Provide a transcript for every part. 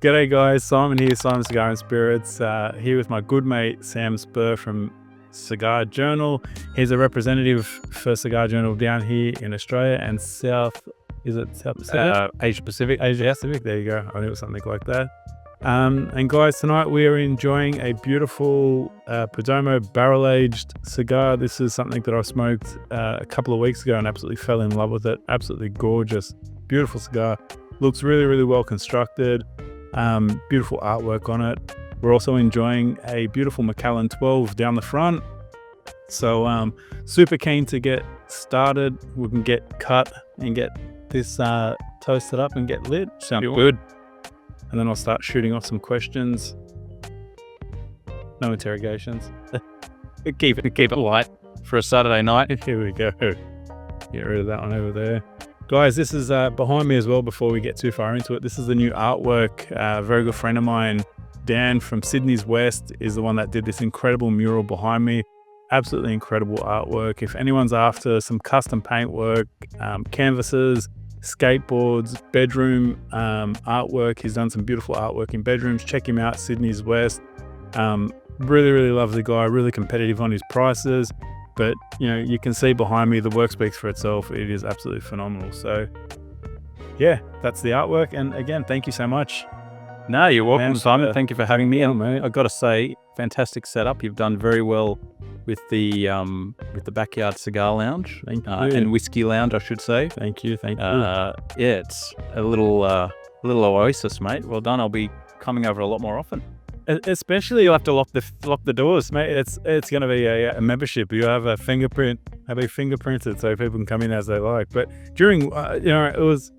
G'day guys, Simon here, Simon Cigar and Spirits, here with my good mate Sam Spurr from Cigar Journal. He's a representative for Cigar Journal down here in Australia and Asia Pacific? Asia Pacific, there you go. I think it was something like that. And guys, tonight we are enjoying a beautiful Perdomo barrel-aged cigar. This is something that I smoked a couple of weeks ago and absolutely fell in love with it. Absolutely gorgeous, beautiful cigar. Looks really, really well constructed. Beautiful artwork on it. We're also enjoying a beautiful Macallan 12 down the front. So super keen to get started. We can get cut and get this toasted up and get lit. Sounds good. And then I'll start shooting off some questions. No interrogations. Keep it light for a Saturday night. Here we go. Get rid of that one over there. Guys, this is behind me as well before we get too far into it. This is the new artwork. A very good friend of mine, Dan from Sydney's West, is the one that did this incredible mural behind me. Absolutely incredible artwork. If anyone's after some custom paintwork, canvases, skateboards, bedroom artwork, he's done some beautiful artwork in bedrooms. Check him out, Sydney's West. Really, really lovely guy, really competitive on his prices. But, you know, you can see behind me, the work speaks for itself. It is absolutely phenomenal. So, yeah, that's the artwork. And again, thank you so much. No, you're welcome, Simon. Thank you for having me. I've got to say, fantastic setup. You've done very well with the backyard cigar lounge. Thank you. And whiskey lounge, I should say. Thank you. Yeah, it's a little oasis, mate. Well done. I'll be coming over a lot more often. Especially you'll have to lock the doors, mate. It's going to be a membership. You have a fingerprint, have it fingerprinted so people can come in as they like. But during, it was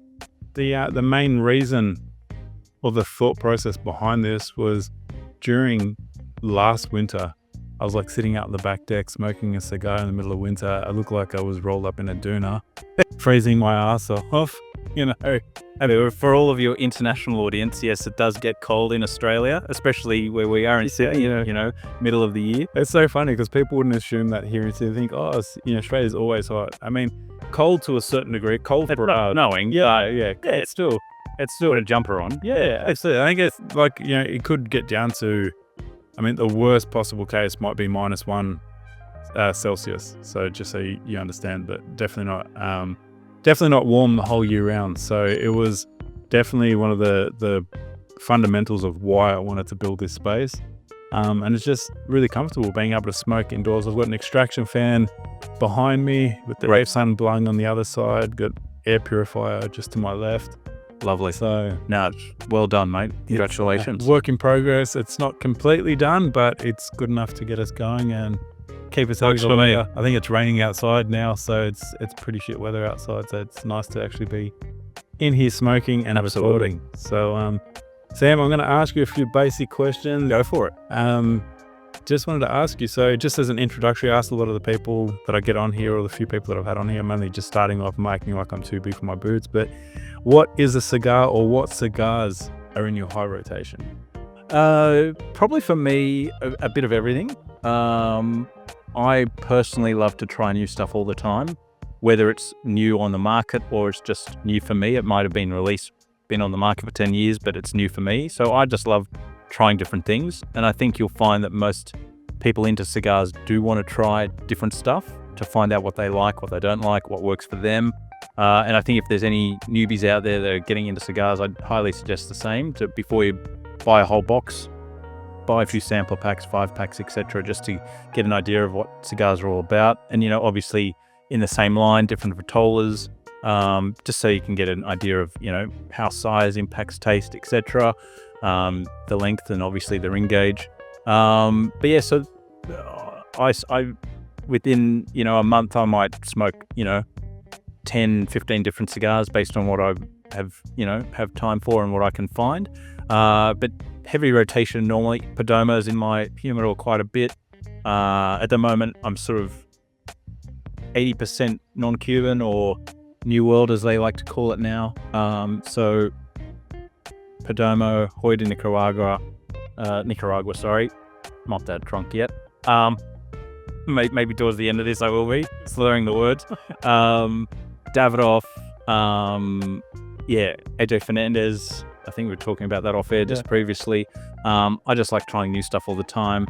the main reason or the thought process behind this was during last winter. I was like sitting out on the back deck smoking a cigar in the middle of winter. I looked like I was rolled up in a doona, freezing my ass off, And for all of your international audience, yes, it does get cold in Australia, especially where we are in Sydney, middle of the year. It's so funny because people wouldn't assume that here in Sydney. They think, Australia's always hot. I mean, cold to a certain degree, cold for knowing. It's still put a jumper on. Yeah, absolutely. I think it's like, it could get down to, the worst possible case might be -1 Celsius. So just so you understand, but definitely not warm the whole year round. So it was definitely one of the fundamentals of why I wanted to build this space. And it's just really comfortable being able to smoke indoors. I've got an extraction fan behind me with the sun blowing on the other side. Got air purifier just to my left. Lovely. So no, well done, mate. Congratulations. Work in progress. It's not completely done, but it's good enough to get us going and keep us Works for me. I think it's raining outside now, so it's pretty shit weather outside. So it's nice to actually be in here smoking and recording. So, Sam, I'm going to ask you a few basic questions. Go for it. Just wanted to ask you, so just as an introductory, I asked a lot of the people that I get on here, or the few people that I've had on here, I'm only just starting off making like I'm too big for my boots, but what is a cigar, or what cigars are in your high rotation? Probably for me, a bit of everything. I personally love to try new stuff all the time, whether it's new on the market or it's just new for me. It might have been on the market for 10 years, but it's new for me. So I just love trying different things. And I think you'll find that most people into cigars do want to try different stuff to find out what they like, what they don't like, what works for them. And I think if there's any newbies out there that are getting into cigars, I'd highly suggest the same. Before you buy a whole box, buy a few sample packs, 5 packs, etc., just to get an idea of what cigars are all about. And, obviously in the same line, different Vitolas, just so you can get an idea of, how size impacts taste, etc., the length, and obviously the ring gauge. But yeah, so I within, a month, I might smoke, 10, 15 different cigars based on what I have time for and what I can find. But heavy rotation, normally Perdomo's in my humidor quite a bit. At the moment, I'm sort of 80% non-Cuban, or New World as they like to call it now. So Perdomo, Hoy de Nicaragua, not that drunk yet. Maybe towards the end of this I will be slurring the words. Davidoff, AJ Fernandez, I think we were talking about that off air just previously. I just like trying new stuff all the time.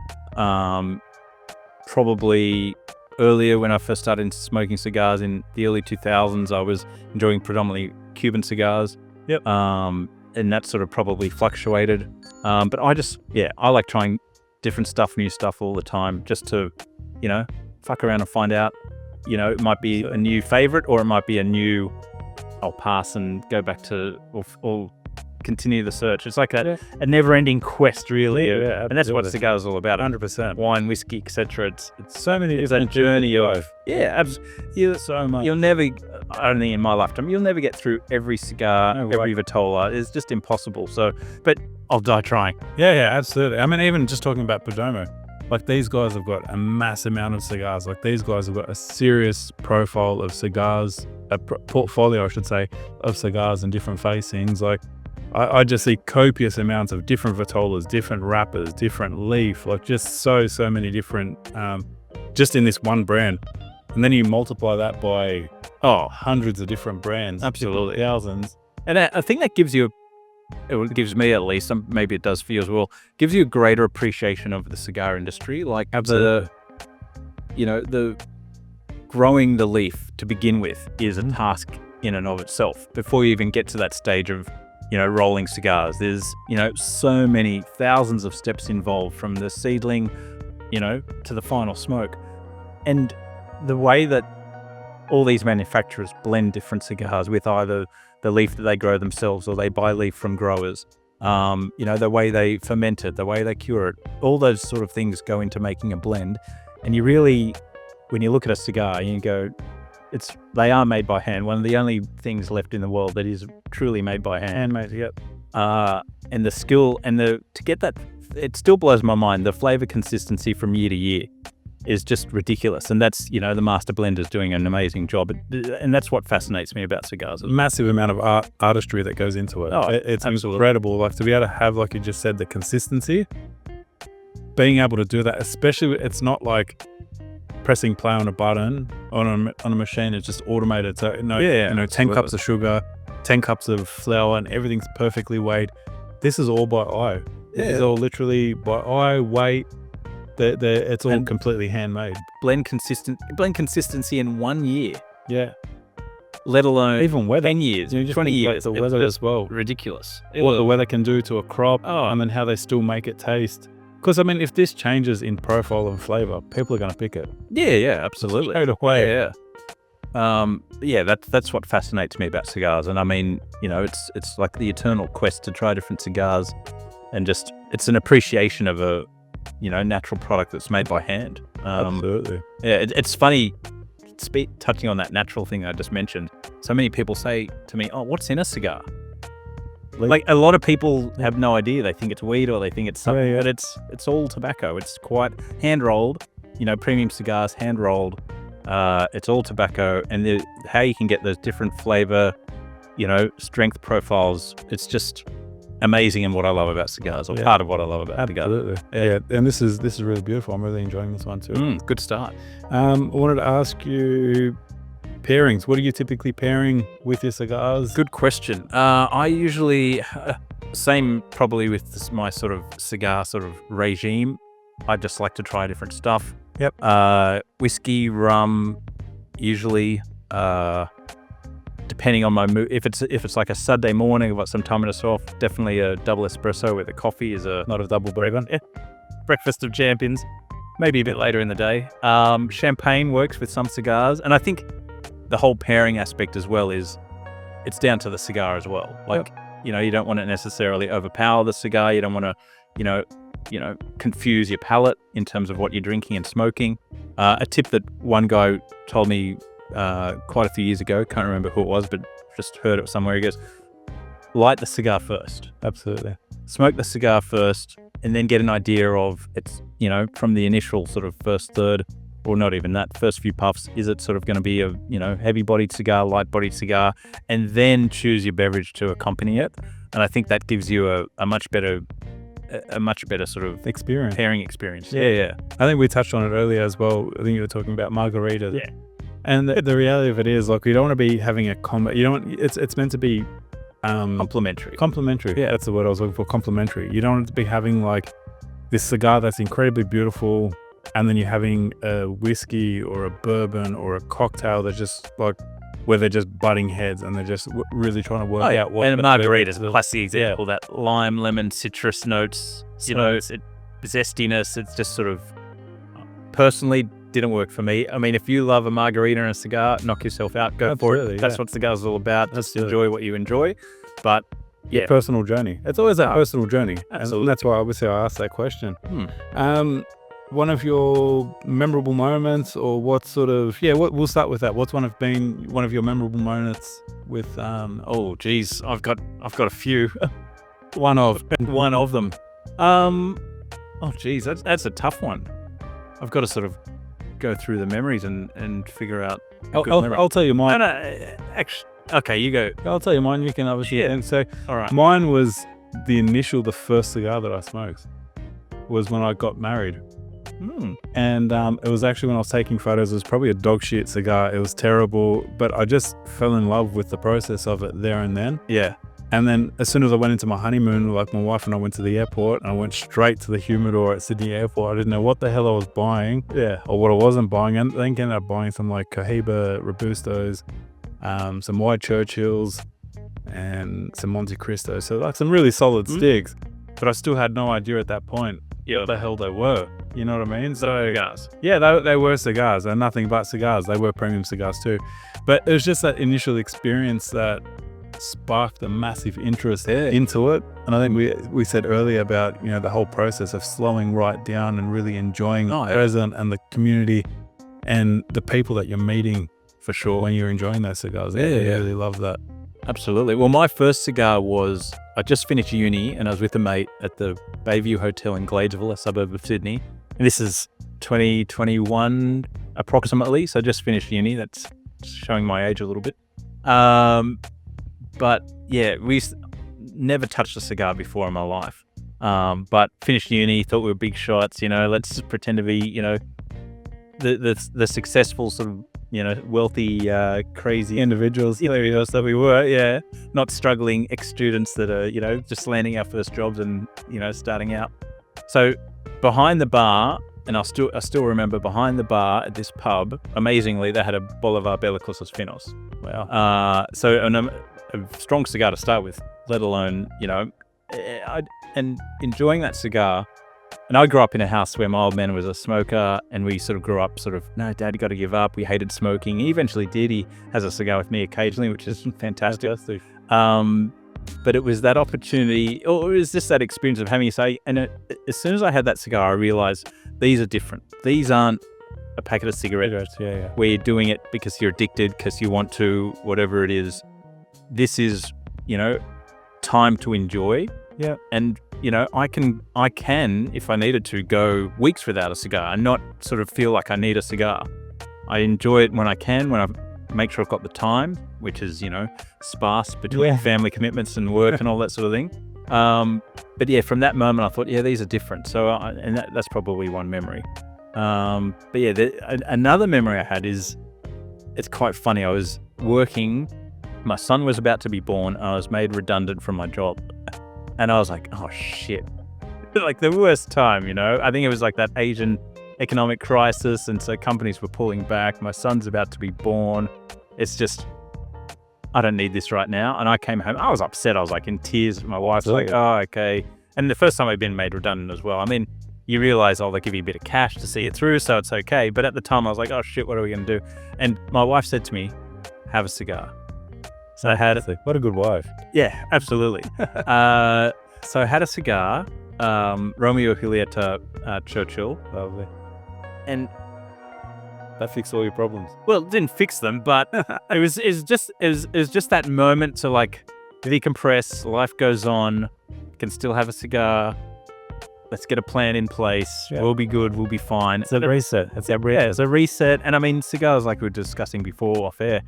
Probably earlier when I first started smoking cigars in the early 2000s, I was enjoying predominantly Cuban cigars. And that sort of probably fluctuated. But I like trying different stuff, new stuff all the time, just to, fuck around and find out. It might be a new favorite, or it might be a new, I'll pass and go back to, or continue the search. It's like a never-ending quest, really. And that's what cigars are all about. 100%. Wine, whiskey, etc. It's So many. It's a journey of So much. You'll never, I don't think in my lifetime, you'll never get through every cigar, every Vitola. It's just impossible. So, but I'll die trying. Yeah, absolutely. I mean, even just talking about Perdomo, like these guys have got a mass amount of cigars. Like these guys have got a serious profile of cigars, a portfolio, I should say, of cigars and different facings. Like I just see copious amounts of different Vitolas, different wrappers, different leaf, like just so many different, just in this one brand. And then you multiply that by, hundreds of different brands. Absolutely. Thousands. And I think that gives you, it gives me at least, maybe it does for you as well, gives you a greater appreciation of the cigar industry. Like the growing the leaf to begin with is a task in and of itself. Before you even get to that stage of, rolling cigars, there's, so many thousands of steps involved, from the seedling, to the final smoke. And the way that all these manufacturers blend different cigars with either the leaf that they grow themselves or they buy leaf from growers, the way they ferment it, the way they cure it, all those sort of things go into making a blend. And you really, when you look at a cigar, you go, they are made by hand. One of the only things left in the world that is truly made by hand. Handmade, yep. And the skill and to get that, it still blows my mind. The flavor consistency from year to year is just ridiculous. And that's, the master blender's doing an amazing job. And that's what fascinates me about cigars. Massive amount of artistry that goes into it. It's absolutely incredible. Like to be able to have, like you just said, the consistency, being able to do that, especially it's not like pressing play on a button on a machine. It's just automated. So 10 cups of sugar, 10 cups of flour, and everything's perfectly weighed. This is all by eye. This is all literally by eye, weight. It's all completely handmade. Blend consistency in 1 year. Yeah. Let alone even weather. 10 years, 20 years. The weather as well. Ridiculous. What the weather can do to a crop, and then how they still make it taste. Because, I mean, if this changes in profile and flavor, people are going to pick it. Yeah, absolutely. Straight away. That's what fascinates me about cigars. And I mean, it's like the eternal quest to try different cigars, and just, it's an appreciation of a, natural product that's made by hand. Absolutely. Yeah, it's funny, touching on that natural thing I just mentioned. So many people say to me, what's in a cigar? Like a lot of people have no idea. They think it's weed or they think it's something, but it's all tobacco. It's quite hand-rolled, premium cigars, hand-rolled. It's all tobacco, and how you can get those different flavor, strength profiles. It's just amazing, and what I love about cigars, or part of what I love about cigars. Absolutely. Yeah. And this is really beautiful. I'm really enjoying this one too. Good start. I wanted to ask you, pairings. What are you typically pairing with your cigars? Good question. I usually, same probably with my sort of cigar sort of regime. I just like to try different stuff. Yep. Whiskey, rum, usually, depending on my mood. If it's like a Saturday morning, I've got some time in myself, definitely a double espresso with a coffee is not a double bourbon. Yeah. Breakfast of champions. Maybe a bit later in the day. Champagne works with some cigars, and I think the whole pairing aspect as well is, it's down to the cigar as well. Like, you don't want to necessarily overpower the cigar. You don't want to, confuse your palate in terms of what you're drinking and smoking. A tip that one guy told me quite a few years ago, can't remember who it was, but just heard it somewhere. He goes, light the cigar first. Absolutely. Smoke the cigar first, and then get an idea of it's, from the initial sort of first third, or not even that, first few puffs, is it sort of going to be a, heavy-bodied cigar, light-bodied cigar, and then choose your beverage to accompany it. And I think that gives you a much better sort of experience, pairing experience. Yeah. I think we touched on it earlier as well. I think you were talking about margaritas. Yeah. And the reality of it is, like, you don't want to be having a combo. You don't. It's meant to be Complimentary. Yeah, that's the word I was looking for. Complimentary. You don't want to be having like this cigar that's incredibly beautiful, and then you're having a whiskey or a bourbon or a cocktail that's just like where they're just butting heads and they're just really trying to work out what. And a margarita is a classic example. That lime, lemon, citrus notes, zestiness. It's just sort of personally didn't work for me. I mean, if you love a margarita and a cigar, knock yourself out. Go for it. That's what cigars are all about. Just enjoy what you enjoy. But personal journey. It's always a personal journey. Absolutely. And that's why obviously I asked that question. One of your memorable moments, or what sort of we'll start with that. What's one of your memorable moments with oh geez, I've got a few. one of them. Oh geez, that's a tough one. I've got to sort of go through the memories and figure out. I'll tell you mine. Actually, okay, you go. I'll tell you mine. You can obviously. Yeah. And so All right. mine was the first cigar that I smoked was when I got married. And it was actually when I was taking photos. It was probably a dog shit cigar. It was terrible, but I just fell in love with the process of it there and then. Yeah. And then as soon as I went into my honeymoon, like my wife and I went to the airport, and I went straight to the humidor at Sydney Airport. I didn't know what the hell I was buying, or what I wasn't buying. And then ended up buying some like Cohiba Robustos, some White Churchills, and some Monte Cristo. So like some really solid sticks. But I still had no idea at that point what the hell they were. You know what I mean? So Cigars. Yeah, they were cigars. They're nothing but cigars. They were premium cigars too. But it was just that initial experience that sparked a massive interest into it. And I think we said earlier about, the whole process of slowing right down and really enjoying the present and the community and the people that you're meeting for sure when you're enjoying those cigars. I really love that. Absolutely. Well, my first cigar was, I just finished uni and I was with a mate at the Bayview Hotel in Gladesville, a suburb of Sydney. And this is 2021 approximately. So I just finished uni. That's showing my age a little bit. But yeah, we never touched a cigar before in my life. But finished uni, thought we were big shots, let's pretend to be, the successful sort of, wealthy, crazy individuals, that we were, not struggling ex-students that are, just landing our first jobs and, starting out. So behind the bar, and I still remember behind the bar at this pub, amazingly, they had a Bolivar Bellicosos Finos. Wow. So a strong cigar to start with, let alone, and enjoying that cigar. And I grew up in a house where my old man was a smoker, and we sort of grew up no, Dad, you got to give up. We hated smoking. He eventually did. He has a cigar with me occasionally, which is fantastic. But it was that opportunity, or it was just that experience of having a say. And as soon as I had that cigar, I realized these are different. These aren't a packet of cigarettes where you're doing it because you're addicted, because you want to, whatever it is. This is, time to enjoy. Yeah. And, I can, if I needed to, go weeks without a cigar and not sort of feel like I need a cigar. I enjoy it when I can, when I make sure I've got the time, which is, sparse between family commitments and work and all that sort of thing. But yeah, from that moment, I thought, these are different. So, and that's probably one memory. But yeah, another memory I had is, it's quite funny. I was working, my son was about to be born. I was made redundant from my job. And I was like, oh shit, like the worst time, I think it was like that Asian economic crisis. And so companies were pulling back. My son's about to be born. It's just, I don't need this right now. And I came home, I was upset. I was like in tears. My wife's like, oh, okay. And the first time I'd been made redundant as well. I mean, you realize, they'll give you a bit of cash to see it through. So it's okay. But at the time I was like, oh shit, what are we going to do? And my wife said to me, have a cigar. So I had what a good wife. Yeah, absolutely. So I had a cigar, Romeo Julieta Churchill. Lovely. And that fixed all your problems. Well, it didn't fix them, but it was just that moment to like decompress. Life goes on. Can still have a cigar. Let's get a plan in place. Yeah. We'll be good. We'll be fine. It's a reset. It's a reset. And I mean, cigars, like we were discussing before off air,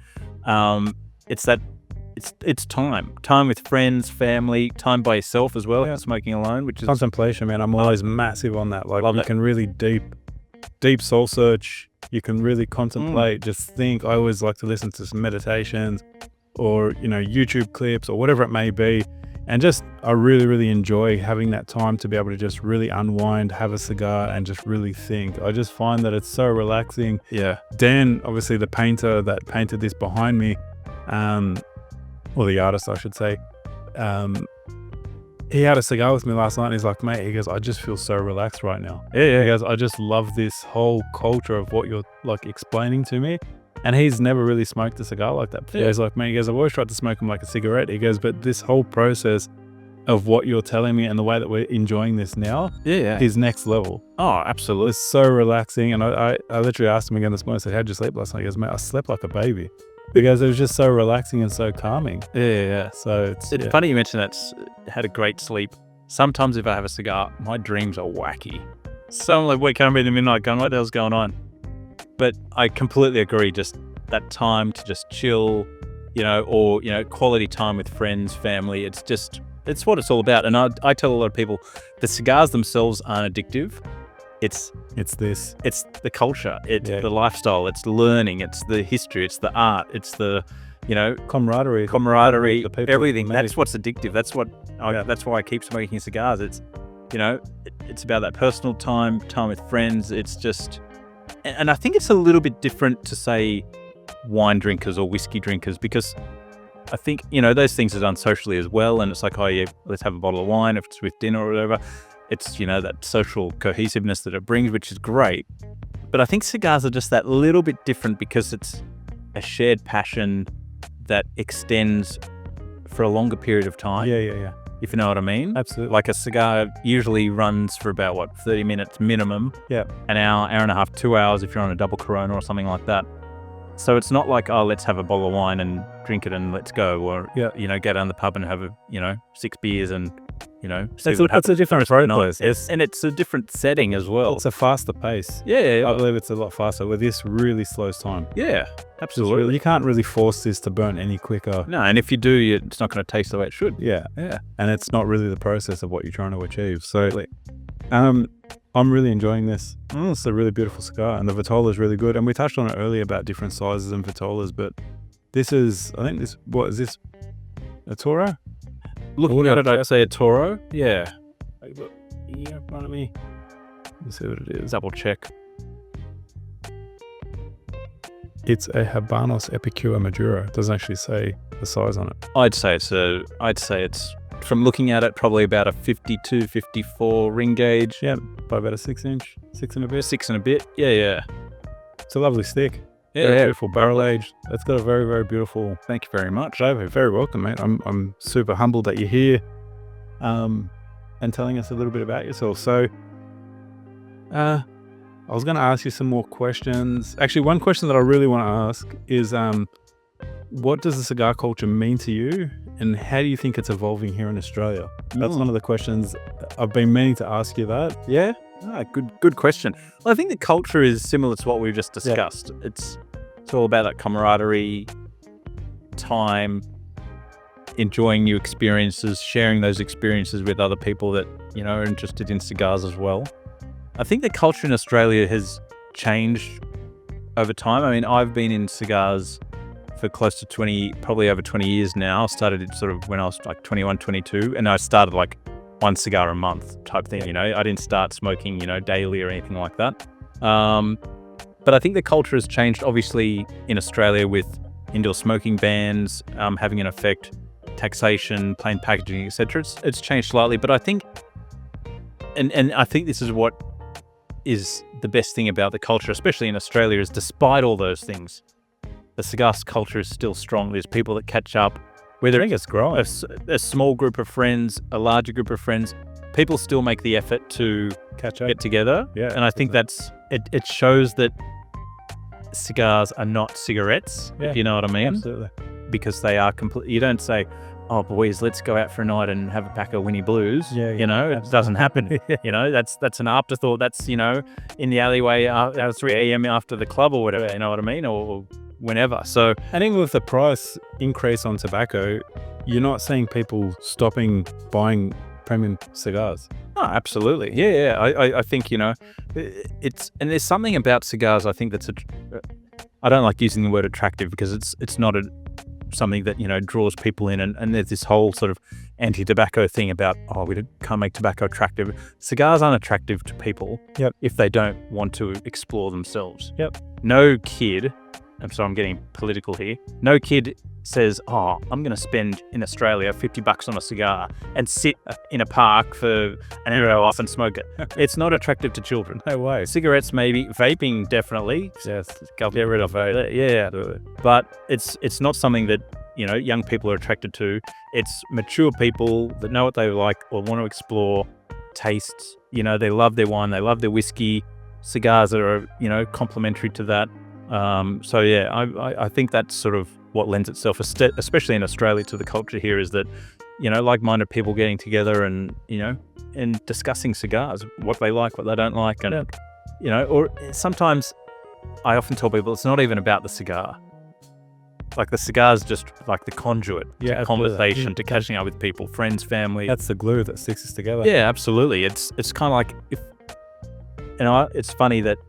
it's time with friends, family, time by yourself as well. Smoking alone, which is contemplation, man. I'm always massive on that. Like, you can really deep soul search. You can really contemplate, just think. I always like to listen to some meditations, or, you know, YouTube clips or whatever it may be. And just, I really, really enjoy having that time to be able to just really unwind, have a cigar, and just really think. I just find that it's so relaxing. Yeah. Dan, obviously the painter that painted this behind me, or the artist, I should say, he had a cigar with me last night, and he's like, mate, he goes, I just feel so relaxed right now. Yeah. He goes, I just love this whole culture of what you're like explaining to me. And he's never really smoked a cigar like that before. Yeah. He's like, man, he goes, I've always tried to smoke them like a cigarette. He goes, but this whole process of what you're telling me and the way that we're enjoying this now is next level. Oh, absolutely. It's so relaxing. And I literally asked him again this morning, I said, how'd you sleep last night? He goes, mate, I slept like a baby. Because it was just so relaxing and so calming. Yeah. So it's funny you mentioned that. Had a great sleep. Sometimes if I have a cigar, my dreams are wacky. So I'm like, wake up in the midnight going, what the hell's going on? But I completely agree. Just that time to just chill, you know, or, you know, quality time with friends, family. It's what it's all about. And I tell a lot of people, the cigars themselves aren't addictive. It's the culture, the lifestyle, it's learning, it's the history, it's the art, it's the, you know, camaraderie, the people, everything. That's what's addictive. That's what. That's why I keep smoking cigars. It's, you know, it's about that personal time with friends. It's just, and I think it's a little bit different to say wine drinkers or whiskey drinkers, because I think, you know, those things are done socially as well. And it's like, oh yeah, let's have a bottle of wine if it's with dinner or whatever. It's, you know, that social cohesiveness that it brings, which is great. But I think cigars are just that little bit different because it's a shared passion that extends for a longer period of time. Yeah. If you know what I mean. Absolutely. Like a cigar usually runs for about 30 minutes minimum. Yeah. An hour and a half, 2 hours if you're on a double Corona or something like that. So it's not like, oh, let's have a bottle of wine and drink it and let's go, or, you know, go down the pub and have a, you know, 6 beers and, you know, that's a different process. And it's a different setting as well. It's a faster pace. Yeah. I believe it's a lot faster, where this really slows time. Yeah, absolutely. You can't really force this to burn any quicker. No, and if you do, it's not going to taste the way it should. Yeah. And it's not really the process of what you're trying to achieve. So, I'm really enjoying this. It's a really beautiful cigar, and the Vitola is really good. And we touched on it earlier about different sizes and Vitolas, but this is, I think this, what is this? A Toro? Looking at it, I'd say a Toro. Yeah. Look here in front of me. Let's see what it is. Double check. It's a Habanos Epicure Maduro. It doesn't actually say the size on it. I'd say it's from looking at it, probably about a 52, 54 ring gauge. Yeah, by about a 6 inch, 6 and a bit. 6 and a bit. Yeah. It's a lovely stick. Yeah, very beautiful barrel aged. It's got a very, very beautiful. Thank you very much. Flavor. Very welcome, mate. I'm super humbled that you're here, and telling us a little bit about yourself. So, I was going to ask you some more questions. Actually, one question that I really want to ask is, what does the cigar culture mean to you, and how do you think it's evolving here in Australia? That's one of the questions I've been meaning to ask you that. Yeah. Good question. Well, I think the culture is similar to what we've just discussed. Yeah. It's all about that camaraderie, time, enjoying new experiences, sharing those experiences with other people that, you know, are interested in cigars as well. I think the culture in Australia has changed over time. I mean, I've been in cigars for close to 20, probably over 20 years now. I started it sort of when I was like 21, 22, and I started like one cigar a month type thing, you know. I didn't start smoking, you know, daily or anything like that. But I think the culture has changed, obviously, in Australia with indoor smoking bans having an effect, taxation, plain packaging, etc. It's changed slightly, but I think, and I think this is what is the best thing about the culture, especially in Australia, is despite all those things, the cigar culture is still strong. There's people that catch up, whether it's growing, a small group of friends, a larger group of friends, people still make the effort to catch up, get together. Yeah, and I think that's it shows that cigars are not cigarettes, if you know what I mean. Absolutely. Because they are complete. You don't say, "Oh, boys, let's go out for a night and have a pack of Winnie Blues." Yeah, you know, absolutely. It doesn't happen. You know, that's an afterthought. That's, you know, in the alleyway at 3 a.m. after the club or whatever. You know what I mean, or whenever. So, and even with the price increase on tobacco, you're not seeing people stopping buying premium cigars. Oh, absolutely. Yeah. I think, you know, and there's something about cigars, I think, that's I don't like using the word attractive because it's not something that, draws people in. And there's this whole sort of anti-tobacco thing about, we can't make tobacco attractive. Cigars aren't attractive to people if they don't want to explore themselves. No kid, I'm getting political here, no kid says, I'm going to spend in Australia $50 on a cigar and sit in a park for an hour off and smoke it. It's not attractive to children. No way. Cigarettes maybe, vaping definitely. Yes. Get rid of it. Yeah. But it's not something that, young people are attracted to. It's mature people that know what they like or want to explore, tastes. They love their wine, they love their whiskey. Cigars are, complementary to that. I think that's sort of what lends itself, especially in Australia, to the culture here, is that, like-minded people getting together and, and discussing cigars, what they like, what they don't like. And, or sometimes I often tell people it's not even about the cigar. Like the cigar's just like the conduit to conversation, to catching up with people, friends, family. That's the glue that sticks us together. Yeah, absolutely. It's kind of like it's funny that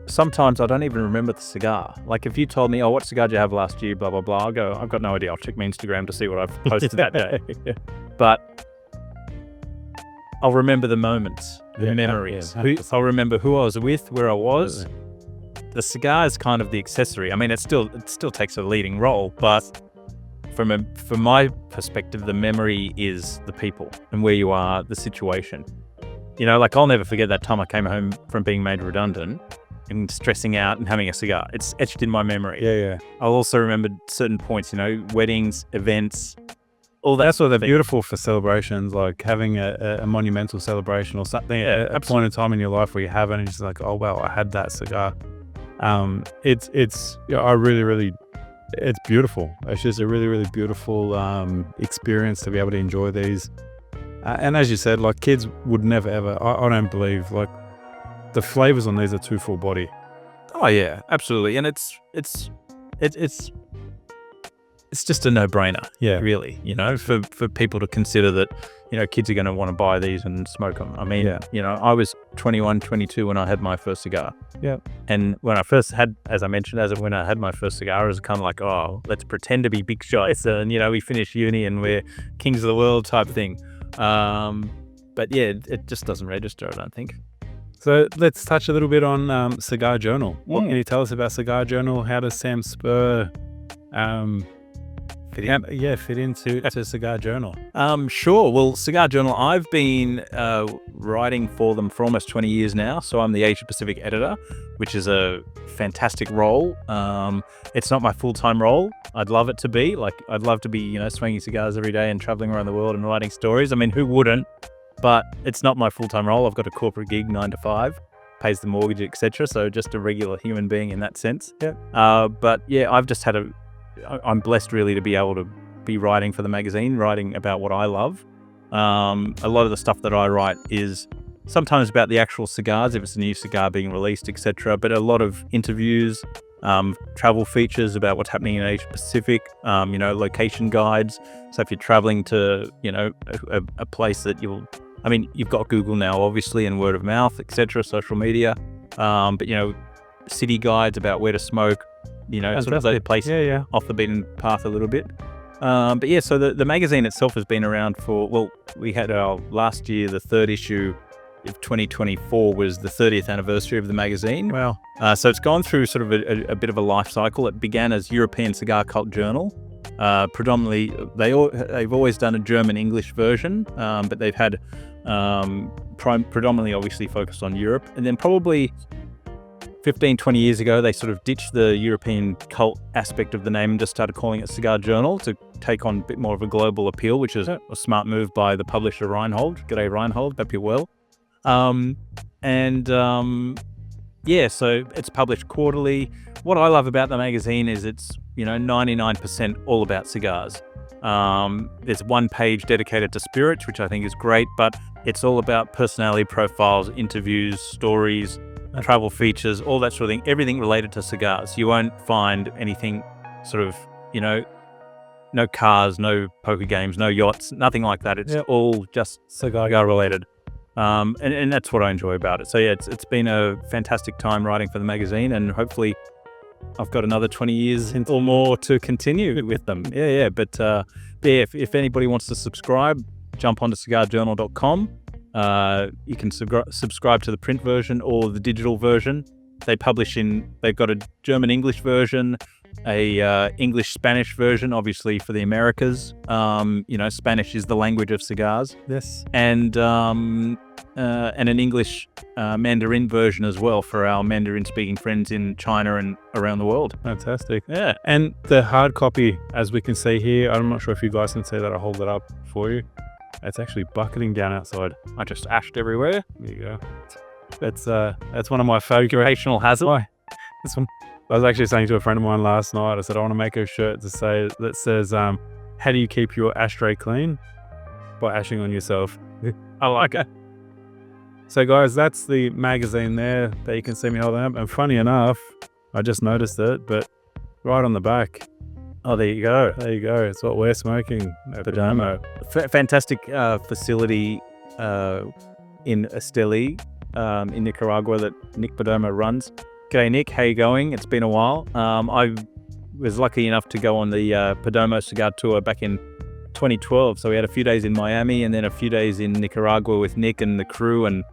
sometimes I don't even remember the cigar. Like if you told me, what cigar did you have last year, blah, blah, blah, I'll go, I've got no idea. I'll check my Instagram to see what I've posted that day. But I'll remember the moments, the memories. I'll remember who I was with, where I was. The cigar is kind of the accessory. I mean, it still takes a leading role, but from my perspective, the memory is the people and where you are, the situation. Like I'll never forget that time I came home from being made redundant and stressing out and having a cigar. It's etched in my memory. Yeah. I'll also remember certain points, weddings, events, all that. That's what they're beautiful for celebrations, like having a monumental celebration or something, a point in time in your life where you have it and it's just like, oh, wow, I had that cigar. It's beautiful. It's just a really, really beautiful experience to be able to enjoy these. And as you said, like kids would never, ever, I don't believe, like the flavors on these are too full body. Oh yeah, absolutely. And it's just a no-brainer. Yeah. Really, for people to consider that, kids are going to want to buy these and smoke them. I mean, I was 21, 22 when I had my first cigar. Yeah. And when I first had, as I mentioned, when I had my first cigar, it was kind of like, let's pretend to be big shots and, we finish uni and we're kings of the world type thing. But yeah, it just doesn't register, I don't think. So let's touch a little bit on Cigar Journal. What can you tell us about Cigar Journal? How does Sam Spurr fit into Cigar Journal? Sure. Well, Cigar Journal, I've been writing for them for almost 20 years now. So I'm the Asia Pacific editor, which is a fantastic role. It's not my full-time role. I'd love it to be. Like, I'd love to be, swinging cigars every day and traveling around the world and writing stories. I mean, who wouldn't? But it's not my full-time role. I've got a corporate gig, 9 to 5, pays the mortgage, etc. So just a regular human being in that sense. Yeah. But yeah, I've just I'm blessed really to be able to be writing for the magazine, writing about what I love. A lot of the stuff that I write is sometimes about the actual cigars, if it's a new cigar being released, etc. But a lot of interviews, travel features about what's happening in Asia Pacific, location guides. So if you're traveling to, a place that you've got Google now, obviously, and word of mouth, etc., social media. But, city guides about where to smoke, sort of those places off the beaten path a little bit. But yeah, so the magazine itself has been around we had our last year, the third issue of 2024 was the 30th anniversary of the magazine. Wow. So it's gone through sort of a bit of a life cycle. It began as European Cigar Cult Journal. Predominantly, they've always done a German-English version, but they've had predominantly obviously focused on Europe. And then probably 15, 20 years ago, they sort of ditched the European cult aspect of the name and just started calling it Cigar Journal to take on a bit more of a global appeal, which is a smart move by the publisher Reinhold. G'day, Reinhold. Hope you're well. So it's published quarterly. What I love about the magazine is it's, 99% all about cigars. There's one page dedicated to spirits, which I think is great, but it's all about personality profiles, interviews, stories, travel features, all that sort of thing, everything related to cigars. You won't find anything sort of, no cars, no poker games, no yachts, nothing like that. It's all just cigar related. And that's what I enjoy about it. So yeah, it's been a fantastic time writing for the magazine, and hopefully I've got another 20 years or more to continue with them. Yeah. But if anybody wants to subscribe, jump onto cigarjournal.com. You can subscribe to the print version or the digital version. They've got a German-English version, a English-Spanish version, obviously for the Americas. Spanish is the language of cigars. Yes. And an English Mandarin version as well for our Mandarin-speaking friends in China and around the world. Fantastic. Yeah. And the hard copy, as we can see here, I'm not sure if you guys can see that. I'll hold it up for you. It's actually bucketing down outside. I just ashed everywhere. There you go. That's one of my favourite hazards. Why? This one. I was actually saying to a friend of mine last night, I said, I want to make a shirt that says, how do you keep your ashtray clean? By ashing on yourself. I like it. So guys, that's the magazine there that you can see me holding up. And funny enough, I just noticed it, but right on the back. Oh, there you go. There you go. It's what we're smoking at Perdomo. Fantastic facility in Esteli, in Nicaragua that Nick Perdomo runs. G'day, Nick. How you going? It's been a while. I was lucky enough to go on the Perdomo cigar tour back in 2012. So we had a few days in Miami and then a few days in Nicaragua with Nick and the crew, and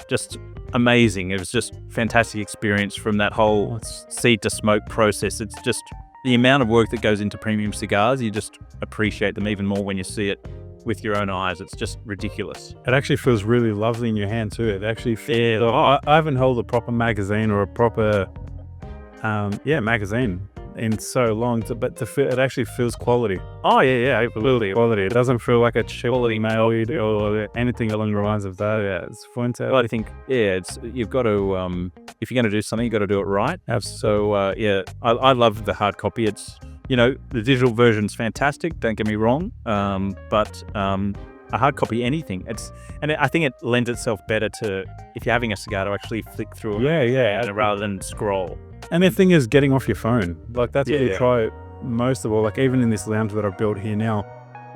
just amazing. It was just fantastic experience from that whole seed to smoke process. It's just the amount of work that goes into premium cigars. You just appreciate them even more when you see it with your own eyes. It's just ridiculous. It actually feels really lovely in your hand too. It actually feels, I haven't held a proper magazine or a proper magazine in so long, but it actually feels quality. Oh yeah, absolutely. Quality. It doesn't feel like a quality mail or anything along the lines of that. Yeah, it's fantastic. Well, I think you've got to if you're going to do something, you've got to do it right. Absolutely. So I love the hard copy. It's the digital version's fantastic. Don't get me wrong. But a hard copy, anything. I think it lends itself better to, if you're having a cigar, to actually flick through it. Rather than scroll. And the thing is, getting off your phone. Like that's what we try most of all. Like even in this lounge that I've built here now,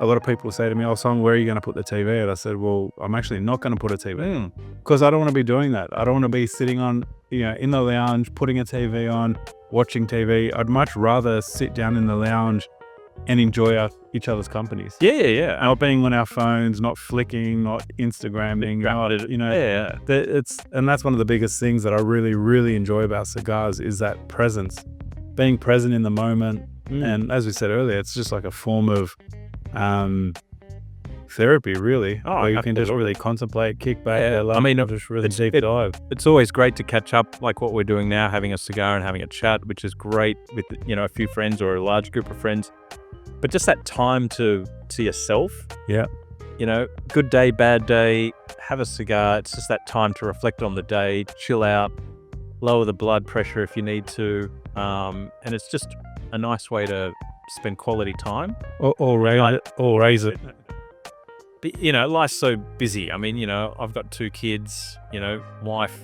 a lot of people say to me, "Oh, Song, where are you going to put the TV?" And I said, "Well, I'm actually not going to put a TV because I don't want to be doing that. I don't want to be sitting on, in the lounge, putting a TV on, watching TV. I'd much rather sit down in the lounge and enjoy each other's companies. Yeah. Not being on our phones, not flicking, not Instagramming, and that's one of the biggest things that I really, really enjoy about cigars is that presence, being present in the moment. And as we said earlier, it's just like a form of therapy, really, where you can just really contemplate, kick back. Just really deep dive. It's always great to catch up, like what we're doing now, having a cigar and having a chat, which is great with a few friends or a large group of friends. But just that time to yourself. Yeah. Good day, bad day, have a cigar. It's just that time to reflect on the day, chill out, lower the blood pressure if you need to. And it's just a nice way to spend quality time. Or raise it. But, life's so busy. I mean, I've got 2 kids, wife,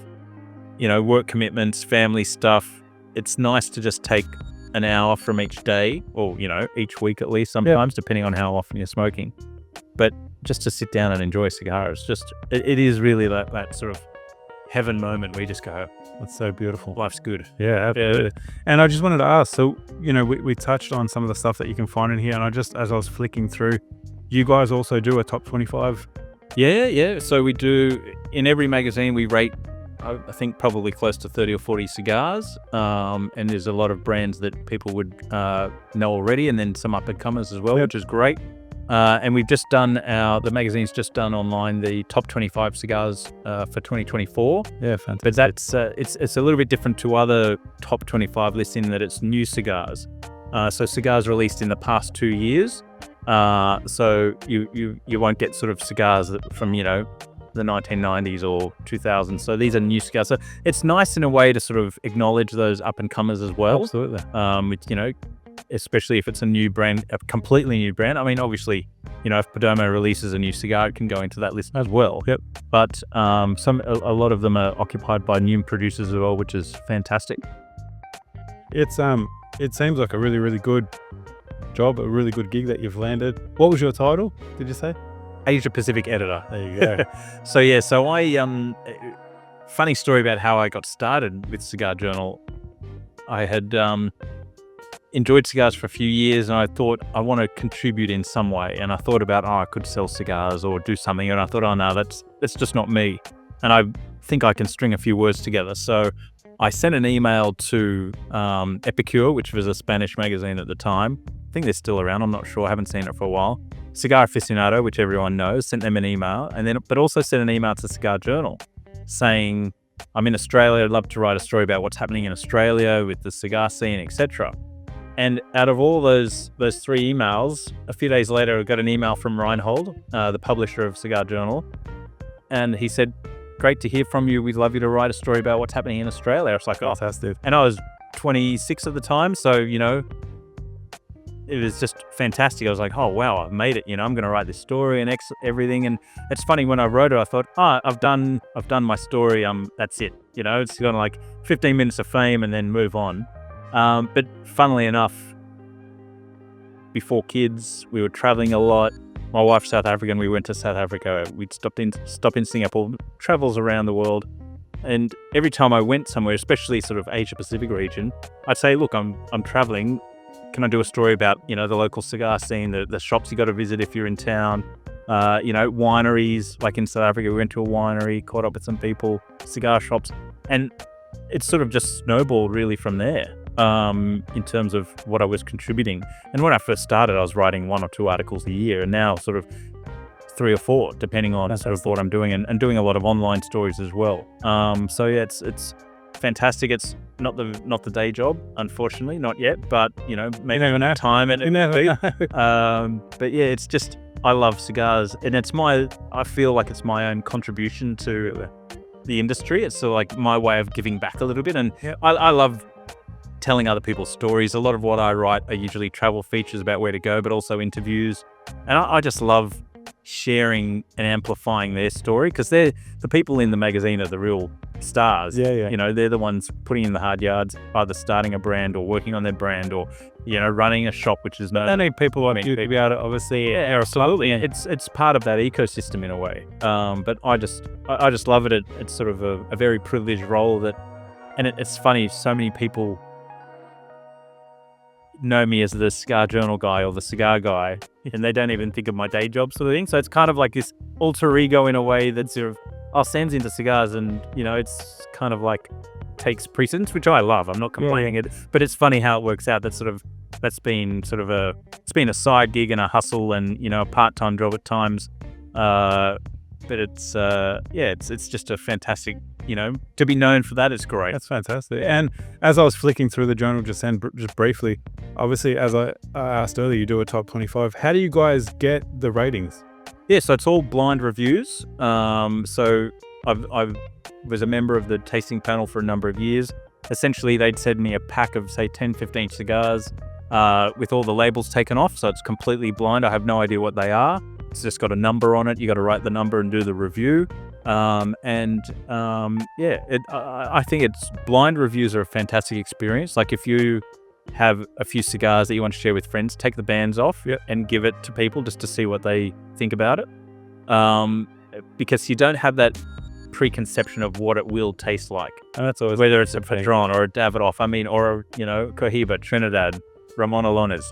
work commitments, family stuff. It's nice to just take an hour from each day or, each week at least sometimes, depending on how often you're smoking. But just to sit down and enjoy a cigar, it is really that sort of heaven moment where you just go, that's so beautiful. Life's good. Yeah, absolutely. Yeah. And I just wanted to ask, so, we touched on some of the stuff that you can find in here, and as I was flicking through, you guys also do a top 25? Yeah. So we do, in every magazine, we rate, I think, probably close to 30 or 40 cigars. And there's a lot of brands that people would know already, and then some up-and-comers as well, which is great. And we've just done the magazine's just done online the top 25 cigars for 2024. Yeah, fantastic. But that's it's a little bit different to other top 25 lists in that it's new cigars. So cigars released in the past 2 years. So you won't get sort of cigars from the 1990s or 2000s. So these are new cigars. So it's nice in a way to sort of acknowledge those up and comers as well. Absolutely. Especially if it's a new brand, a completely new brand. I mean, obviously, if Perdomo releases a new cigar, it can go into that list as well. Yep. But a lot of them are occupied by new producers as well, which is fantastic. It seems like a really, really good job, a really good gig that you've landed. What was your title, did you say? Asia Pacific editor. There you go. So I funny story about how I got started with Cigar Journal. I had enjoyed cigars for a few years, and I thought I want to contribute in some way. And I thought about, I could sell cigars or do something. And I thought, no, that's just not me. And I think I can string a few words together. So I sent an email to Epicure, which was a Spanish magazine at the time. I think they're still around. I'm not sure. I haven't seen it for a while. Cigar Aficionado, which everyone knows, sent them an email, but also sent an email to Cigar Journal saying, I'm in Australia. I'd love to write a story about what's happening in Australia with the cigar scene, etc. And out of all those 3 emails, a few days later, I got an email from Reinhold, the publisher of Cigar Journal, and he said, "Great to hear from you. We'd love you to write a story about what's happening in Australia." I was like, Fantastic. And I was 26 at the time, so it was just fantastic. I was like, oh wow, I've made it. I'm going to write this story and everything. And it's funny, when I wrote it, I thought, I've done my story. That's it. It's kind of like 15 minutes of fame and then move on. But funnily enough, before kids, we were traveling a lot. My wife's South African. We went to South Africa. We'd stop in Singapore, travels around the world. And every time I went somewhere, especially sort of Asia Pacific region, I'd say, look, I'm traveling. Can I do a story about, the local cigar scene, the shops you got to visit if you're in town, wineries, like in South Africa, we went to a winery, caught up with some people, cigar shops, and it sort of just snowballed really from there, in terms of what I was contributing. And when I first started, I was writing 1 or 2 articles a year, and now sort of 3 or 4, depending on sort of what I'm doing, and doing a lot of online stories as well. So yeah, it's fantastic. It's not the day job, unfortunately, not yet, but maybe never time and but yeah, it's just, I love cigars, and I feel like it's my own contribution to the industry. It's sort of like my way of giving back a little bit, and I love telling other people's stories. A lot of what I write are usually travel features about where to go, but also interviews, and I just love sharing and amplifying their story, because they're the people in the magazine are the real stars. They're the ones putting in the hard yards, either starting a brand or working on their brand, or running a shop, which is I need people like you to be able to obviously absolutely. It's part of that ecosystem in a way. But I just love it. It's sort of a very privileged role it's funny, so many people know me as the Cigar Journal guy or the cigar guy, and they don't even think of my day job, sort of thing. So it's kind of like this alter ego in a way that sort of, Sam's into cigars, and it's kind of like takes precedence, which I love. I'm not complaining it, but it's funny how it works out. That's been a side gig and a hustle, and a part-time job at times. But it's just a fantastic, to be known for that is great. That's fantastic. And as I was flicking through the journal just briefly, obviously, as I asked earlier, you do a top 25. How do you guys get the ratings? Yeah, so it's all blind reviews. So I was a member of the tasting panel for a number of years. Essentially, they'd send me a pack of, say, 10, 15 cigars with all the labels taken off. So it's completely blind. I have no idea what they are. It's just got a number on it. You got to write the number and do the review. I think blind reviews are a fantastic experience. Like, if you have a few cigars that you want to share with friends, take the bands off and give it to people just to see what they think about it. Because you don't have that preconception of what it will taste like. And that's always whether it's a Padron or a Davidoff, or Cohiba, Trinidad, Ramon Alones.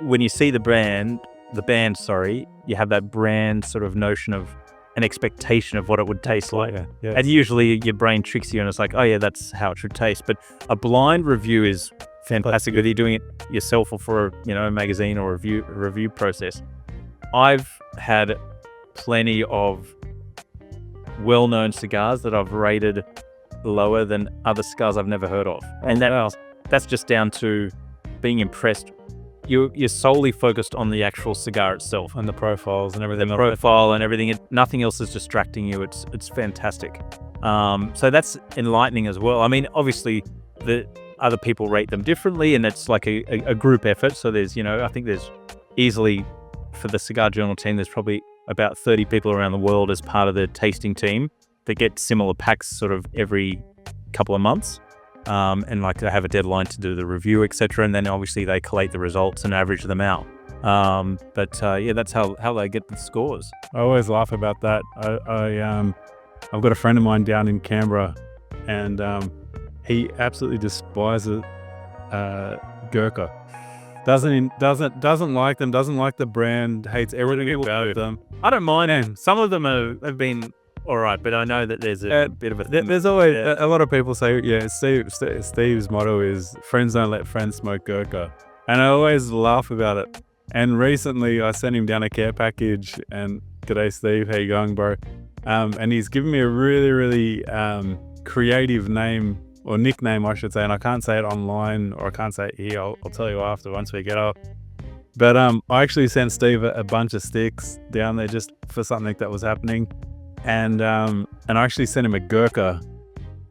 When you see the band, you have that brand sort of notion of an expectation of what it would taste like. Yes. And usually your brain tricks you and it's like, oh yeah, that's how it should taste. But a blind review is fantastic, whether you're doing it yourself or for a magazine or a review process. I've had plenty of well-known cigars that I've rated lower than other cigars I've never heard of. And that's just down to being impressed. You're solely focused on the actual cigar itself and the profiles and everything. The profile and everything. Nothing else is distracting you. It's fantastic. So that's enlightening as well. I mean, obviously, the other people rate them differently, and it's like a group effort. So there's, I think there's easily, for the Cigar Journal team, there's probably about 30 people around the world as part of the tasting team that get similar packs sort of every couple of months. And like they have a deadline to do the review, etc. And then obviously they collate the results and average them out. That's how they get the scores. I always laugh about that. I've got a friend of mine down in Canberra, and he absolutely despises Gurkha. Doesn't like them. Doesn't like the brand. Hates everything about them. I don't mind them. Some of them have been all right, but I know that there's a bit of a thing. There's always a lot of people say, yeah, Steve's motto is friends don't let friends smoke Gurkha, and I always laugh about it. And recently I sent him down a care package, and g'day Steve, how you going, bro? And he's given me a really creative name, or nickname I should say, and I can't say it online, or I can't say it here. I'll tell you after, once we get up. But I actually sent Steve a bunch of sticks down there just for something that was happening, and I actually sent him a Gurkha,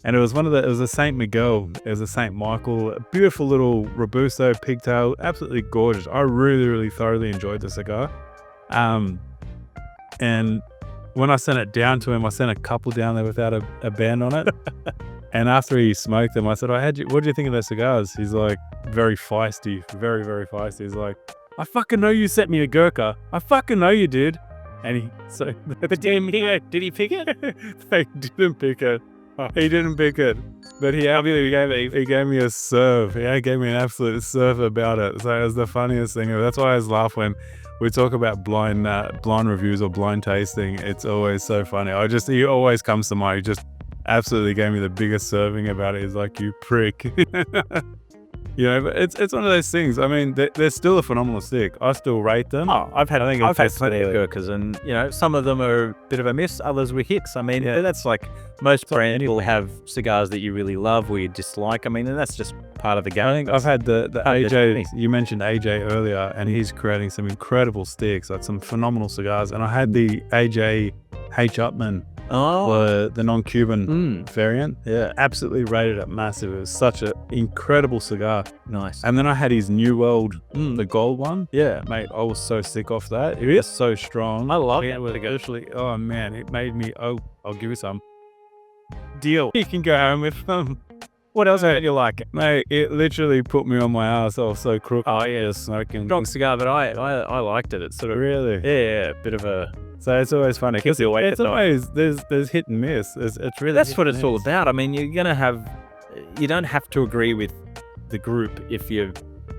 and it was a Saint Miguel, it was a Saint Michael, a beautiful little Robusto pigtail, absolutely gorgeous. I really thoroughly enjoyed the cigar, and when I sent it down to him, I sent a couple down there without a band on it. And after he smoked them, I said, what do you think of those cigars? He's like, very feisty, very feisty. He's like, I fucking know you sent me a Gurkha. I fucking know you did. And but did he pick it? They didn't pick it. He didn't pick it. But he gave me a serve. He gave me an absolute serve about it. So it was the funniest thing. That's why I always laugh when we talk about blind reviews or blind tasting. It's always so funny. He always comes to mind. He just absolutely gave me the biggest serving about it. He's like, you prick. But it's one of those things. I mean, they're still a phenomenal stick. I still rate them. I've had plenty of Gurkhas, and some of them are a bit of a miss, others were hits. I mean, that's like most brands will have cigars that you really love or you dislike. I mean, and that's just part of the game. I think I've had the AJ. You mentioned AJ earlier, and he's creating some incredible sticks, like some phenomenal cigars. And I had the AJ H. Upman. The non-Cuban variant. Yeah, absolutely rated it massive. It was such an incredible cigar. Nice. And then I had his New World, the gold one. Yeah, mate, I was so sick off that. It is so strong. I love it. Actually, oh man, it made me, I'll give you some. Deal. You can go home with them. What else did you like? Mate, it literally put me on my ass. I was so crooked. Oh yeah, smoking. Strong cigar, but I liked it. It's sort of really, yeah, a bit of a. So it's always funny. It's always there's hit and miss. It's really that's what it's all about. I mean, you don't have to agree with the group if you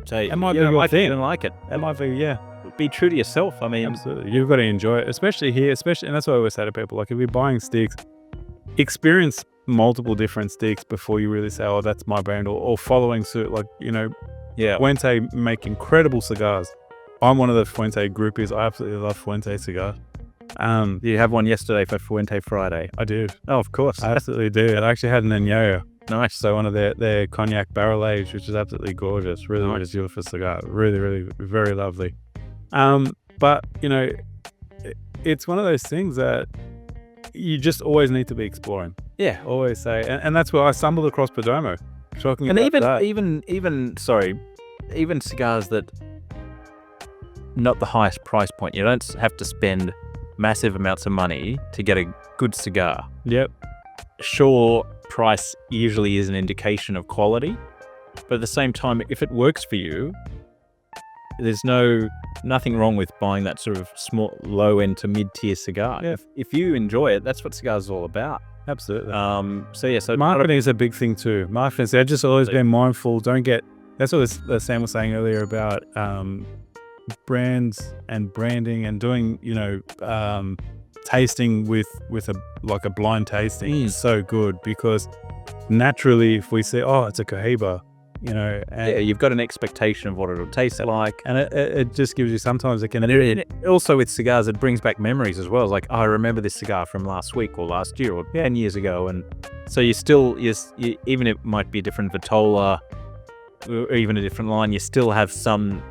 say it might be your thing. You don't like it. It might be, yeah. Be true to yourself. I mean, absolutely. You've got to enjoy it, especially here. And that's what I always say to people. Like, if you're buying sticks, experience multiple different sticks before you really say, "Oh, that's my brand," or following suit. Like, Fuente make incredible cigars. I'm one of the Fuente groupies. I absolutely love Fuente cigars. You have one yesterday for Fuente Friday. I did. Oh, of course. I absolutely did. I actually had an Añejo. Nice. So one of their cognac barrel aged, which is absolutely gorgeous. Really, really beautiful cigar. Really, very lovely. But it's one of those things that you just always need to be exploring. Yeah. Always say, and that's where I stumbled across Perdomo. Talking and about even cigars that not the highest price point. You don't have to spend massive amounts of money to get a good cigar. Yep. Sure, price usually is an indication of quality, but at the same time, if it works for you, there's nothing wrong with buying that sort of small, low-end to mid-tier cigar. Yeah. If you enjoy it, that's what cigars is all about. Absolutely. So marketing is a big thing too. Marketing, I've just always been mindful. Don't get. That's what Sam was saying earlier about brands and branding and doing, tasting with a blind tasting is so good, because naturally if we say, oh, it's a Cohiba, and you've got an expectation of what it'll taste like, and it just gives you, sometimes it can. And also with cigars, it brings back memories as well. It's like, oh, I remember this cigar from last week or last year or 10 years ago, and so you even it might be a different Vitola or even a different line, you still have some.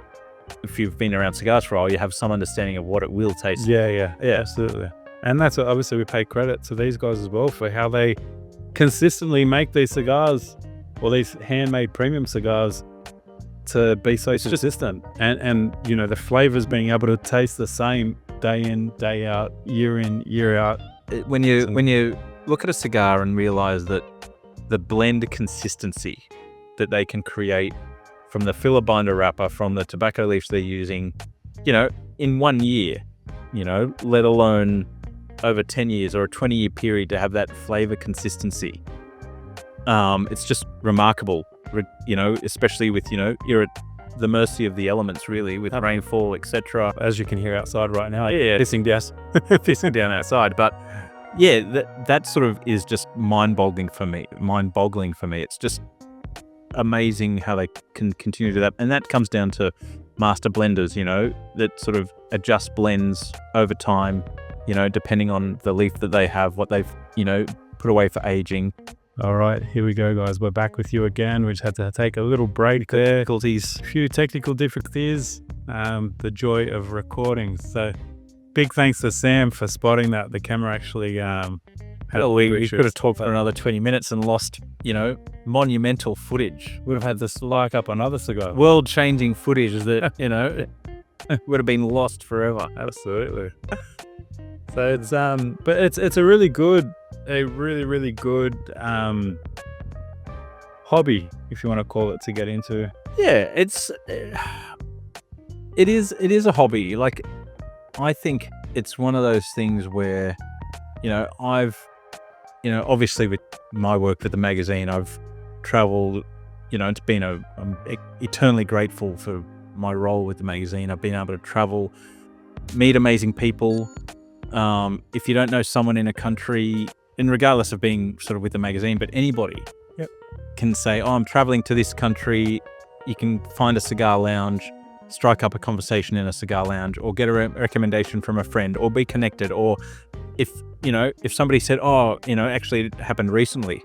If you've been around cigars for a while, you have some understanding of what it will taste. Yeah, absolutely. And that's what, obviously, we pay credit to these guys as well for how they consistently make these cigars, or these handmade premium cigars, to be so consistent. And the flavors being able to taste the same day in, day out, year in, year out. When you look at a cigar and realize that the blend consistency that they can create from the filler binder wrapper, from the tobacco leaves they're using, in 1 year, let alone over 10 years or a 20-year period, to have that flavor consistency. It's just remarkable, especially with, you're at the mercy of the elements, really, with rainfall, etc. As you can hear outside right now, Yeah, pissing down outside. But yeah, that sort of is just mind-boggling for me. It's just amazing how they can continue to do that. And that comes down to master blenders, that sort of adjust blends over time, depending on the leaf that they have, what they've, put away for aging. All right, here we go, guys. We're back with you again. We just had to take a little break there. A few technical difficulties. The joy of recording. So big thanks to Sam for spotting that. The camera actually we could have talked for another 20 minutes and lost, monumental footage. We'd have had this like up on other cigars. World-changing footage that, would have been lost forever. Absolutely. So it's but it's a really good, really good hobby, if you want to call it, to get into. Yeah, it is a hobby. Like, I think it's one of those things where, I've, obviously with my work for the magazine, I've traveled, it's been I'm eternally grateful for my role with the magazine. I've been able to travel, meet amazing people. If you don't know someone in a country, and regardless of being sort of with the magazine, but anybody can say, I'm traveling to this country. You can find a cigar lounge, strike up a conversation in a cigar lounge, or get a recommendation from a friend, or be connected. Or if somebody said, actually it happened recently.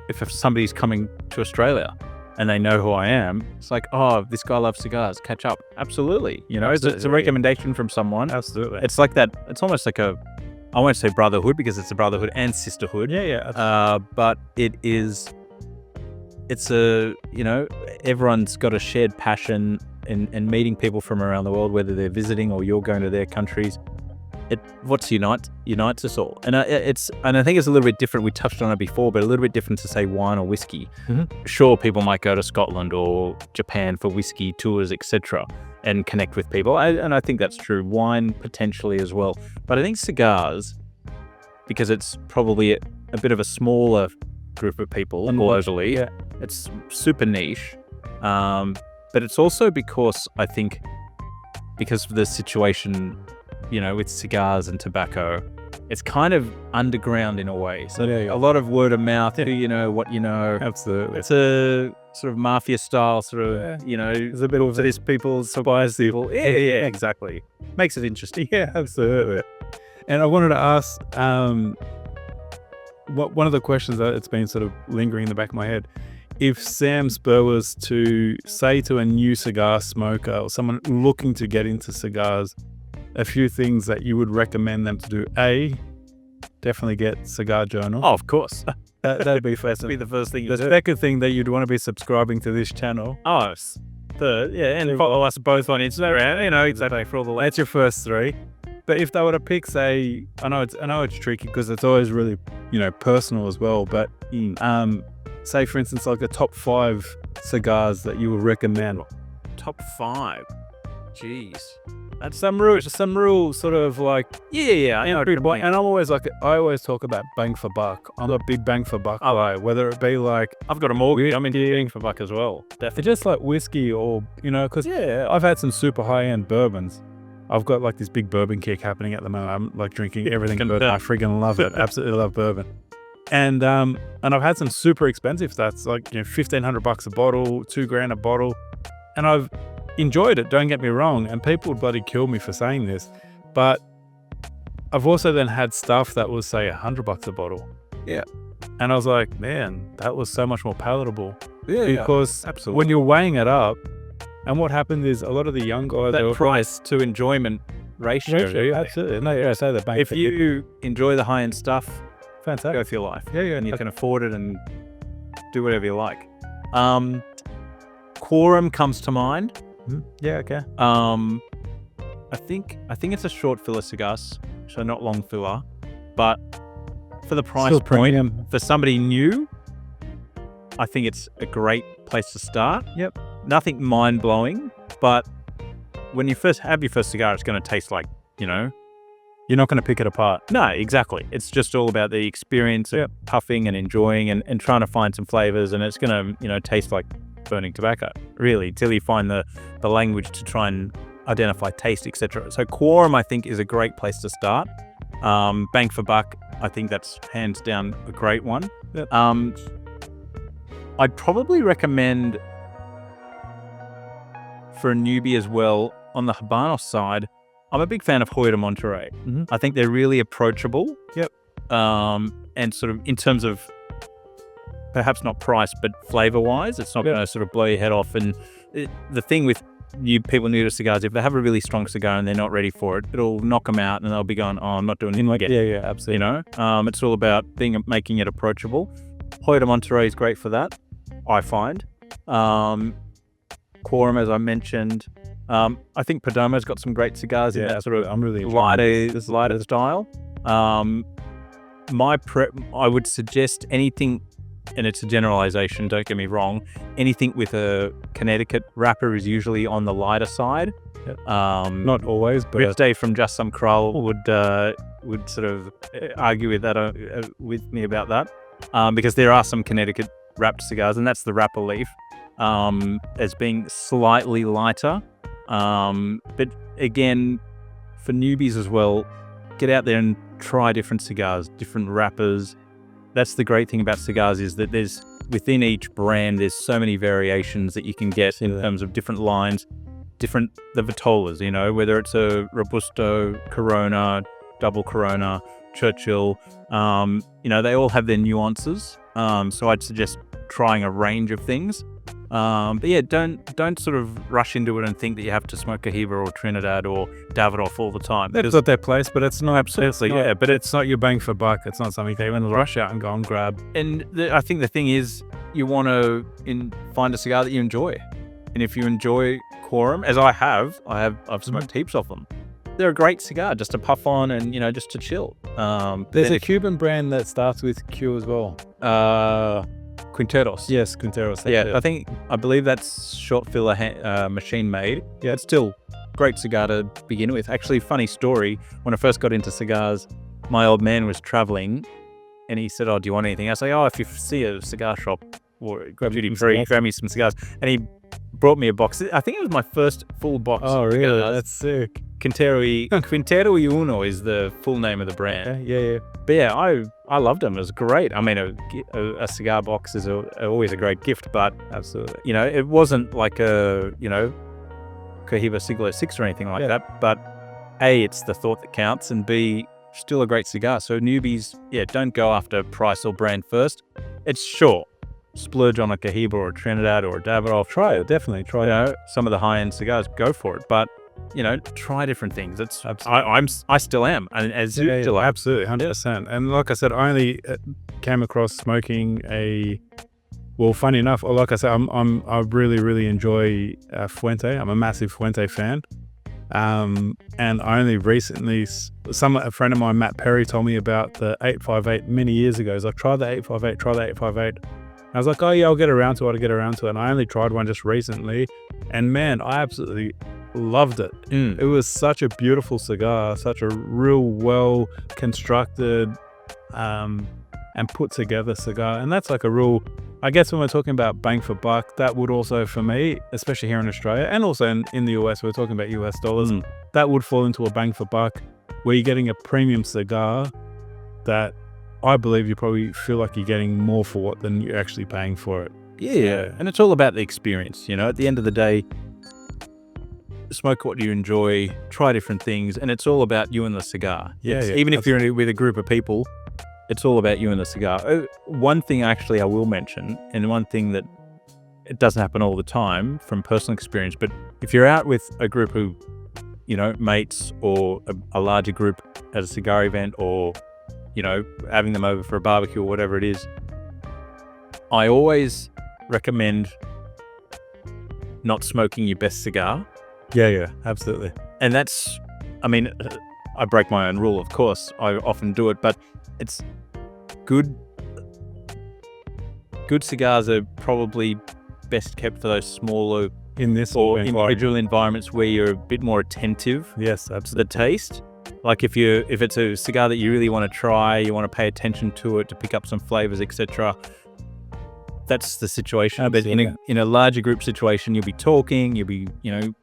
If somebody's coming to Australia and they know who I am, it's like, this guy loves cigars, catch up. Absolutely. It's a recommendation from someone. Absolutely. It's like that. It's almost like I won't say brotherhood, because it's a brotherhood and sisterhood. Yeah. But it's everyone's got a shared passion in meeting people from around the world, whether they're visiting or you're going to their countries. What unites us all, and I think it's a little bit different. We touched on it before, but a little bit different to say wine or whiskey. Mm-hmm. Sure, people might go to Scotland or Japan for whiskey tours, etc., and connect with people, and I think that's true. Wine potentially as well, but I think cigars, because it's probably a bit of a smaller group of people globally. Yeah. It's super niche, but it's also because I think because of the situation, with cigars and tobacco, it's kind of underground in a way. So a lot of word of mouth, who you know, what you know. Absolutely. It's a sort of mafia style sort of, There's a bit of this people's spice people. Yeah, exactly. Makes it interesting. Yeah, absolutely. And I wanted to ask, one of the questions that it's been sort of lingering in the back of my head, if Sam Spurr was to say to a new cigar smoker or someone looking to get into cigars, a few things that you would recommend them to do. A, definitely get Cigar Journal. Oh, of course. That'd be first. Be the first thing. The second thing that you'd want to be subscribing to this channel. Oh, third, and follow us both on Instagram. Exactly, for all the. That's your first three. But if they were to pick, say, I know it's tricky because it's always really, personal as well. But say, for instance, like the top 5 cigars that you would recommend. Top 5. Jeez. That's some real sort of like, yeah. And I'm always like, I always talk about bang for buck. I'm a big bang for buck guy, whether it be like, I've got a mortgage, I'm into bang for buck as well. Definitely. Just like whiskey or, because I've had some super high-end bourbons. I've got like this big bourbon kick happening at the moment. I'm like drinking everything bourbon. I friggin' love it. Absolutely love bourbon. And I've had some super expensive stats, like $1,500 a bottle, $2,000 a bottle, and I've enjoyed it, don't get me wrong, and people would bloody kill me for saying this, but I've also then had stuff that was say $100 a bottle. Yeah. And I was like, man, that was so much more palatable. Yeah. Because absolutely. When you're weighing it up, and what happened is a lot of the young guys, that price to enjoyment ratio. Absolutely. No, I say that. If you enjoy the high-end stuff, fantastic. Go for your life. Yeah. And you can afford it and do whatever you like. Quorum comes to mind. Yeah, okay. I think it's a short filler cigar, so not long filler, but for the price Still point, premium. for somebody new, I think it's a great place to start. Yep. Nothing mind blowing, but when you first have your first cigar, it's going to taste like you're not going to pick it apart. No, exactly. It's just all about the experience of puffing and enjoying and trying to find some flavors, and it's going to, taste like burning tobacco, really, till you find the language to try and identify taste, etc. So quorum, I think, is a great place to start. Bang for buck, I think that's hands down a great one. Yep. I'd probably recommend for a newbie as well, on the Habanos side, I'm a big fan of Hoyo de Monterrey. Mm-hmm. I think they're really approachable. Yep. And sort of in terms of perhaps not price, but flavor-wise, it's not going to sort of blow your head off. And the thing with people new to cigars, if they have a really strong cigar and they're not ready for it, it'll knock them out and they'll be going, I'm not doing it again. Yeah, absolutely. It's all about making it approachable. Hoyo de Monterrey is great for that, I find. Quorum, as I mentioned. I think Perdomo's got some great cigars in that sort of I'm really lighter style. I would suggest anything, and it's a generalization, don't get me wrong, anything with a Connecticut wrapper is usually on the lighter side. Not always, but Rich Day from Just Some Krull would sort of argue with that with me about that, because there are some Connecticut wrapped cigars, and that's the wrapper leaf, as being slightly lighter. But again, for newbies as well, get out there and try different cigars, different wrappers. That's the great thing about cigars, is that there's within each brand, there's so many variations that you can get in terms of different lines, the Vitolas, whether it's a Robusto, Corona, Double Corona, Churchill, they all have their nuances. So I'd suggest trying a range of things. But yeah, don't sort of rush into it and think that you have to smoke Cohiba or Trinidad or Davidoff all the time. They've got their place, but it's not absolutely. But it's not your bang for buck. It's not something they want to rush out and go and grab. And I think the thing is, you want to find a cigar that you enjoy, and if you enjoy Quorum, as I've smoked heaps of them. They're a great cigar just to puff on and just to chill. There's a Cuban brand that starts with Q as well. Quinteros. Yes, Quinteros. Yeah, I believe that's short filler machine made. Yeah, it's still great cigar to begin with. Actually, funny story, when I first got into cigars, my old man was traveling and he said, do you want anything? I say, if you see a cigar shop or duty free, grab me some cigars. And he brought me a box. I think it was my first full box. Oh, really? That's sick. Quintero y Uno is the full name of the brand. Yeah. But yeah, I loved them. It was great. I mean, a cigar box is always a great gift, but absolutely, it wasn't like a Cohiba Siglo 6 or anything like that. But A, it's the thought that counts, and B, still a great cigar. So newbies, don't go after price or brand first. It's sure, splurge on a Cohiba or a Trinidad or a Davidoff. Try it, definitely try it. Some of the high-end cigars, go for it. But try different things. It's I still am, and as you still are. Absolutely, 100%. And like I said, I only came across smoking funny enough, or like I said, I really, really enjoy Fuente. I'm a massive Fuente fan. And I only recently, a friend of mine, Matt Perry, told me about the 858 many years ago. He's like, try the 858. I was like, I'll get around to it. And I only tried one just recently, and man, I absolutely loved it. It was such a beautiful cigar, such a real well constructed and put together cigar. And that's like a real, I guess when we're talking about bang for buck, that would also, for me, especially here in Australia and also in the US, we're talking about US dollars, that would fall into a bang for buck where you're getting a premium cigar that I believe you probably feel like you're getting more for it than you're actually paying for it. Yeah. And it's all about the experience, at the end of the day. Smoke what you enjoy, try different things, and it's all about you and the cigar. Even if you're with a group of people, it's all about you and the cigar. One thing actually I will mention, and one thing that it doesn't happen all the time from personal experience, but if you're out with a group of, mates or a larger group at a cigar event, or, having them over for a barbecue or whatever it is, I always recommend not smoking your best cigar. Yeah, absolutely. And that's, I break my own rule, of course. I often do it, but it's good. Good cigars are probably best kept for those smaller in this or individual environments where you're a bit more attentive. Yes, absolutely. To the taste. Like if it's a cigar that you really want to try, you want to pay attention to it to pick up some flavors, etc. That's the situation. But in a larger group situation, you'll be talking, you'll be,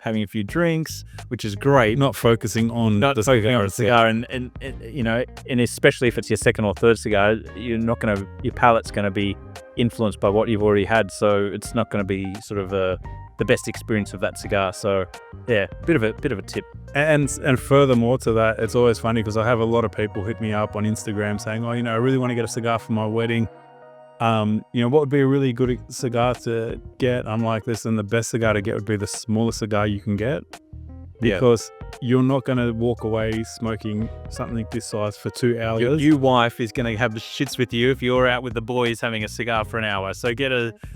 having a few drinks, which is great. Not focusing on Not the focusing on a cigar. cigar, and especially if it's your second or third cigar, your palate's going to be influenced by what you've already had, so it's not going to be sort of the best experience of that cigar. So yeah, bit of a tip. And furthermore to that, it's always funny because I have a lot of people hit me up on Instagram saying, oh, I really want to get a cigar for my wedding. What would be a really good cigar to get? I'm like, listen, the best cigar to get would be the smallest cigar you can get, because you're not going to walk away smoking something this size for 2 hours. Your new wife is going to have the shits with you if you're out with the boys having a cigar for an hour. So get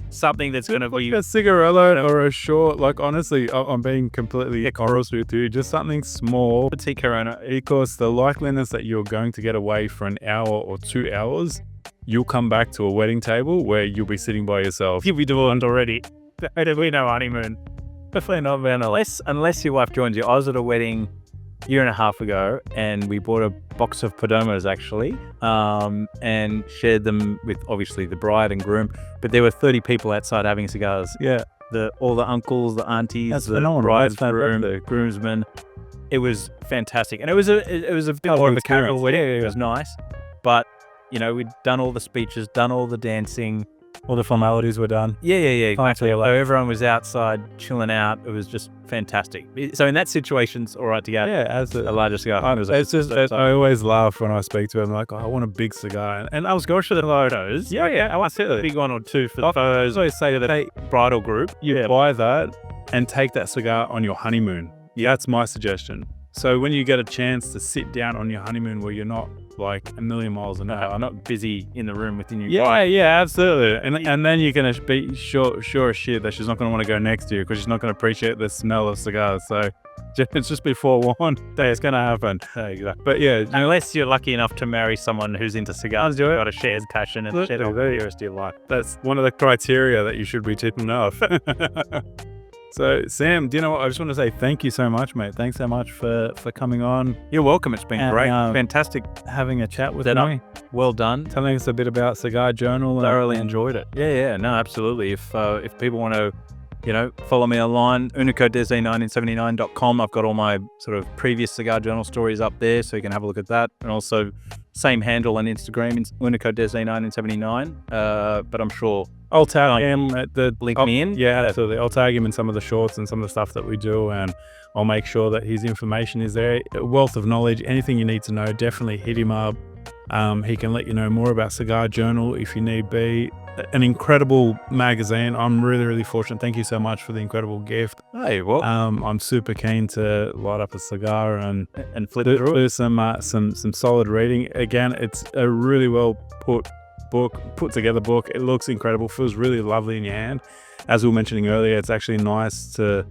something that's going to be a cigarello or a short. Like, honestly, I'm being completely honest with you. Just something small. petite Corona. Because the likeliness that you're going to get away for an hour or 2 hours, you'll come back to a wedding table where you'll be sitting by yourself. You'll be doing already. We know honeymoon. Definitely not unless your wife joins you. I was at a wedding a year and a half ago, and we bought a box of Perdomos actually, and shared them with obviously the bride and groom. But there were 30 people outside having cigars. Yeah, all the uncles, the aunties, that's the bride's groom, the groomsmen. It was fantastic, and it was a bit more of a casual wedding. It was nice, but we'd done all the speeches, done all the dancing. all the formalities were done. Yeah. Exactly. So everyone was outside chilling out. It was just fantastic. So in that situation, it's all right to get as a larger cigar. It's just, I always laugh when I speak to them, like, oh, I want a big cigar. And I was going for the photos. Yeah. I want a big one or two for the photos. I always say to the bridal group, buy that and take that cigar on your honeymoon. Yeah, that's my suggestion. So when you get a chance to sit down on your honeymoon where you're not like a million miles an hour, not busy in the room with your new wife. Yeah, absolutely. And then you're going to be sure as shit that she's not going to want to go next to you because she's not going to appreciate the smell of cigars. So it's just be forewarned that it's going to happen. Exactly. But yeah, unless you're lucky enough to marry someone who's into cigars, you've got a shared passion and shared all the rest of your life. That's one of the criteria that you should be tipping off. So, Sam, do you know what? I just want to say thank you so much, mate. Thanks so much for coming on. You're welcome. It's been great. Fantastic having a chat with me. Well done. Telling us a bit about Cigar Journal. Thoroughly enjoyed it. Yeah. No, absolutely. If people want to, follow me online, unicodesde1979.com. I've got all my sort of previous Cigar Journal stories up there, so you can have a look at that. And also, same handle on Instagram, unicodesde1979. But I'm sure I'll tag him at the link me in. Yeah, absolutely. I'll tag him in some of the shorts and some of the stuff that we do, and I'll make sure that his information is there. A wealth of knowledge. Anything you need to know, definitely hit him up. He can let you know more about Cigar Journal if you need be. An incredible magazine. I'm really, really fortunate. Thank you so much for the incredible gift. Hey, well, I'm super keen to light up a cigar and flip through do some solid reading. Again, it's a really well put together book. It looks incredible, feels really lovely in your hand. As we were mentioning earlier, it's actually nice to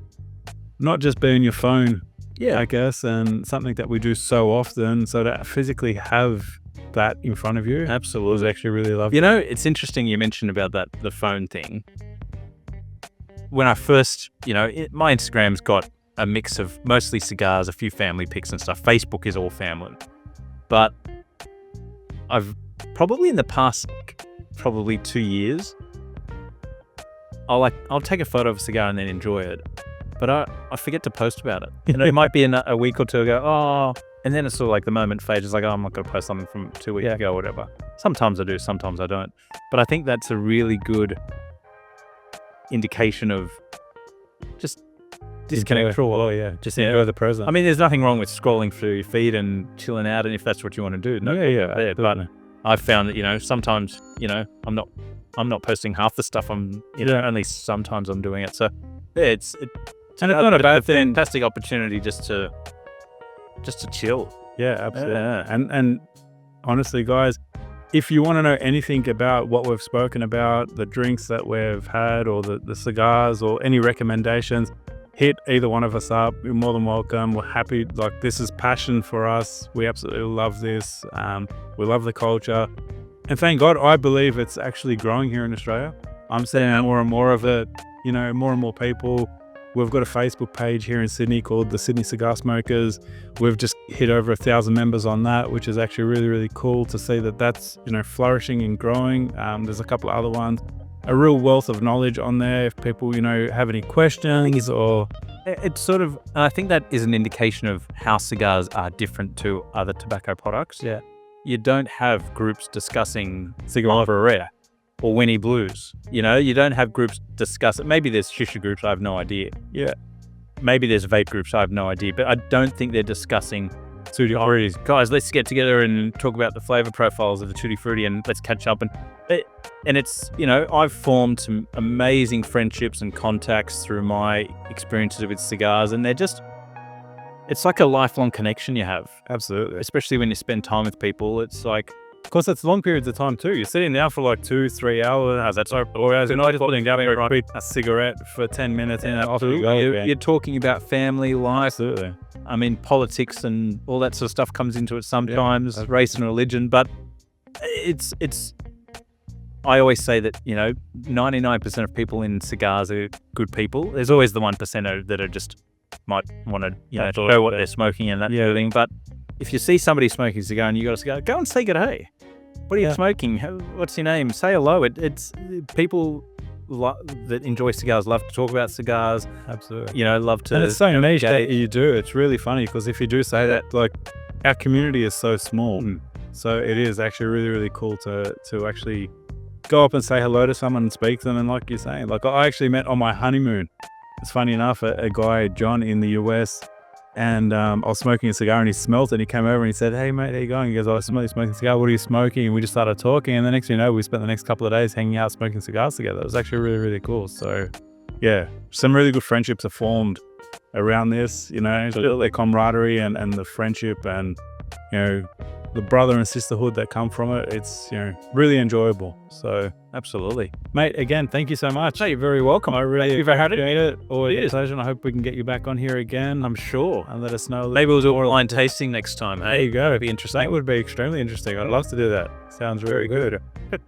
not just be on your phone, I guess, and something that we do so often, so to physically have that in front of you. Absolutely. Was actually really lovely. It's interesting you mentioned about the phone thing. When I first, my Instagram's got a mix of mostly cigars, a few family pics and stuff. Facebook is all family. But I've probably in the past 2 years, I'll take a photo of a cigar and then enjoy it, but I forget to post about it. And it might be in a week or two ago, and then it's sort of like the moment fades. It's like, I'm not going to post something from 2 weeks ago or whatever. Sometimes I do, sometimes I don't. But I think that's a really good indication of just disconnect for a while. Just enjoy the present. I mean, there's nothing wrong with scrolling through your feed and chilling out, and if that's what you want to do. But I've found that, sometimes, I'm not posting half the stuff. Only sometimes I'm doing it. So it's not a bad thing. Fantastic opportunity just to chill. Yeah, absolutely. And honestly, guys, if you want to know anything about what we've spoken about, the drinks that we've had, or the cigars, or any recommendations, hit either one of us up. You're more than welcome. We're happy. Like, this is passion for us. We absolutely love this. We love the culture. And thank God, I believe it's actually growing here in Australia. I'm seeing more and more of it, more and more people We've got a Facebook page here in Sydney called the Sydney Cigar Smokers. We've just hit over 1,000 members on that, which is actually really, really cool to see that that's, flourishing and growing. There's a couple of other ones. A real wealth of knowledge on there. If people, have any questions or... It's sort of, I think that is an indication of how cigars are different to other tobacco products. Yeah. You don't have groups discussing Cigar Rare or Winnie Blues. You don't have groups discuss it. Maybe there's shisha groups, I have no idea. Yeah. Maybe there's vape groups, I have no idea. But I don't think they're discussing Tutti Fruttis. Guys, let's get together and talk about the flavor profiles of the Tutti Frutti and let's catch up. And it's, I've formed some amazing friendships and contacts through my experiences with cigars, and it's like a lifelong connection you have. Absolutely. Especially when you spend time with people. It's like, of course, that's long periods of time too. You're sitting down for like 2-3 hours. That's or as you're not just putting down a cigarette for 10 minutes and off you go. You're talking about family life. Absolutely. I mean, politics and all that sort of stuff comes into it sometimes, race and religion. But it's. I always say that 99% of people in cigars are good people. There's always the 1% that are just might want to show what they're smoking and that sort of thing. But if you see somebody smoking a cigar and you got a cigar, go and say good day. What are you smoking? What's your name? Say hello. It's people that enjoy cigars love to talk about cigars. Absolutely. Love to. And it's so niche that you do. It's really funny because if you do say that, like, our community is so small, so it is actually really, really cool to actually go up and say hello to someone and speak to them. And like you're saying, like, I actually met on my honeymoon. It's funny enough, a guy, John, in the US, and I was smoking a cigar and he smelt it and he came over and he said, "Hey mate, how you going?" He goes, "I smell you smoking a cigar. What are you smoking?" And we just started talking, and the next thing you know, we spent the next couple of days hanging out smoking cigars together. It was actually really, really cool. So yeah, some really good friendships are formed around this, the camaraderie and the friendship and, the brother and sisterhood that come from it. It's, really enjoyable. So Absolutely. mate, again, thank you so much. No, you're very welcome. I really appreciate it. Yes. I hope we can get you back on here again. I'm sure. And let us know. Maybe we'll do a wine tasting next time. There you go. It'd be interesting. That would be extremely interesting. I'd love to do that. Sounds very good.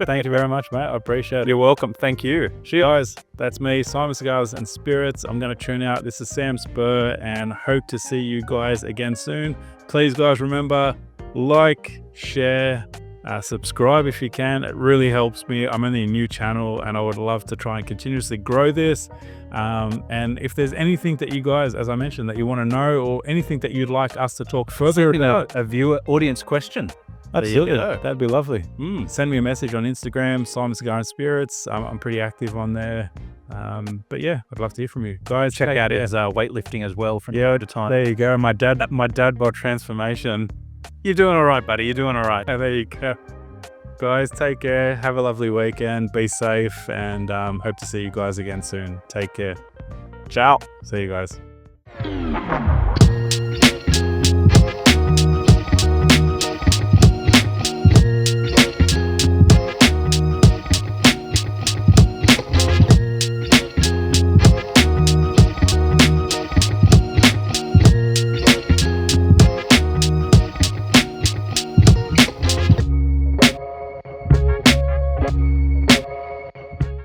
Thank you very much, mate. I appreciate it. You're welcome. Thank you. Guys, that's me, Simon Cigars and Spirits. I'm going to tune out. This is Sam Spurr and hope to see you guys again soon. Please, guys, remember, like, share, subscribe if you can. It really helps me. I'm only a new channel and I would love to try and continuously grow this. And if there's anything that you guys, as I mentioned, that you want to know or anything that you'd like us to talk further about, a viewer audience question. Absolutely. That'd be lovely. Send me a message on Instagram, Simon Cigar and Spirits. I'm pretty active on there. But yeah, I'd love to hear from you guys. Check out his weightlifting as well from time to time. There you go. My dad bod transformation. You're doing all right, buddy. You're doing all right. There you go. Guys, take care. Have a lovely weekend. Be safe and hope to see you guys again soon. Take care. Ciao. See you guys.